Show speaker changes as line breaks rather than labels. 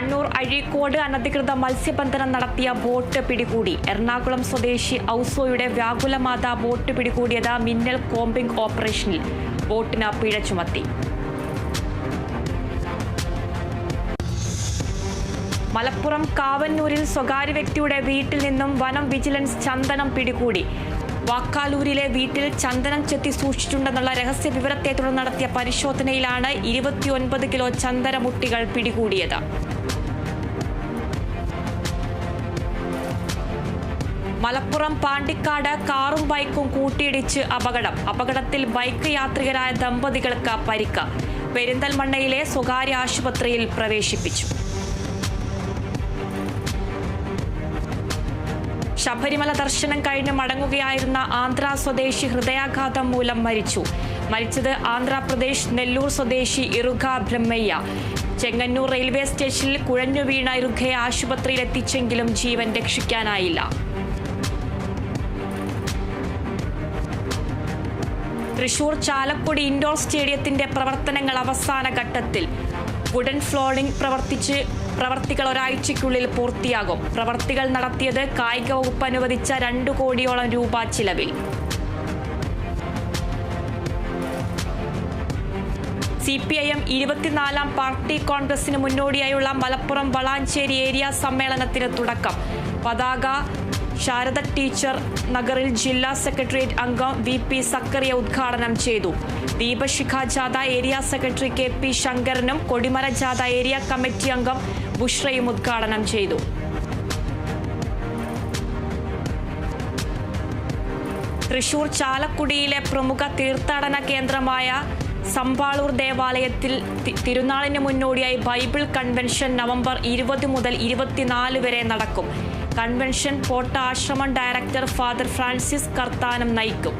കണ്ണൂർ അഴീക്കോട് അനധികൃത മത്സ്യബന്ധനം നടത്തിയ ബോട്ട് പിടികൂടി. എറണാകുളം സ്വദേശി ഔസോയുടെ വ്യാകുലമാത ബോട്ട് പിടികൂടിയത് മിന്നൽ കോമ്പിംഗ് ഓപ്പറേഷനിൽ. ബോട്ടിന് പിഴ ചുമത്തി. മലപ്പുറം കാവന്നൂരിൽ സ്വകാര്യ വ്യക്തിയുടെ വീട്ടിൽ നിന്നും വനം വിജിലൻസ് ചന്ദനം പിടികൂടി. വാക്കാലൂരിലെ വീട്ടിൽ ചന്ദനം ചെത്തി സൂക്ഷിച്ചിട്ടുണ്ടെന്നുള്ള രഹസ്യ വിവരത്തെ തുടർന്ന് നടത്തിയ പരിശോധനയിലാണ് 29 കിലോ ചന്ദനമുട്ടികൾ പിടികൂടിയത്. മലപ്പുറം പാണ്ടിക്കാട് കാറും ബൈക്കും കൂട്ടിയിടിച്ച് അപകടത്തിൽ ബൈക്ക് യാത്രികരായ ദമ്പതികൾക്ക് പരിക്ക്. പെരിന്തൽമണ്ണയിലെ സ്വകാര്യ ആശുപത്രിയിൽ പ്രവേശിപ്പിച്ചു. ശബരിമല ദർശനം കഴിഞ്ഞ് മടങ്ങുകയായിരുന്ന ആന്ധ്ര സ്വദേശി ഹൃദയാഘാതം മൂലം മരിച്ചത് ആന്ധ്രാപ്രദേശ് നെല്ലൂർ സ്വദേശി ഇറുഗ ബ്രഹ്മയ്യ. ചെങ്ങന്നൂർ റെയിൽവേ സ്റ്റേഷനിൽ കുഴഞ്ഞു വീണ ഇറുഗയെ ആശുപത്രിയിൽ എത്തിച്ചെങ്കിലും ജീവൻ രക്ഷിക്കാനായില്ല. തൃശൂർ ചാലക്കുടി ഇൻഡോർ സ്റ്റേഡിയത്തിന്റെ പ്രവർത്തനങ്ങൾ അവസാന ഘട്ടത്തിൽ. വുഡൻ ഫ്ലോറിംഗ് പ്രവർത്തികൾ ഒരാഴ്ചയ്ക്കുള്ളിൽ പൂർത്തിയാകും. പ്രവർത്തികൾ നടത്തിയത് കായിക വകുപ്പ് അനുവദിച്ച 2 കോടിയോളം രൂപ ചിലവിൽ. CPIM 24ാം പാർട്ടി കോൺഗ്രസിന് മുന്നോടിയായുള്ള മലപ്പുറം വളാഞ്ചേരി ഏരിയ സമ്മേളനത്തിന് തുടക്കം. പതാക ശാരദ ടീച്ചർ നഗറിൽ ജില്ലാ സെക്രട്ടേറിയറ്റ് അംഗം VP സക്കറിയ ഉദ്ഘാടനം ചെയ്തു. ദീപശിഖ ജാഥ ഏരിയ സെക്രട്ടറി KP ശങ്കരനും കൊടിമര ജാഥ ഏരിയ കമ്മിറ്റി അംഗം ബുഷ്രയും ഉദ്ഘാടനം ചെയ്തു. തൃശൂർ ചാലക്കുടിയിലെ പ്രമുഖ തീർത്ഥാടന കേന്ദ്രമായ സമ്പാളൂർ ദേവാലയത്തിൽ തിരുനാളിന് മുന്നോടിയായി ബൈബിൾ കൺവെൻഷൻ നവംബർ 20 മുതൽ 24 വരെ നടക്കും. കൺവെൻഷൻ പോട്ട ആശ്രമം ഡയറക്ടർ ഫാദർ ഫ്രാൻസിസ് കർത്താനം നയിക്കും.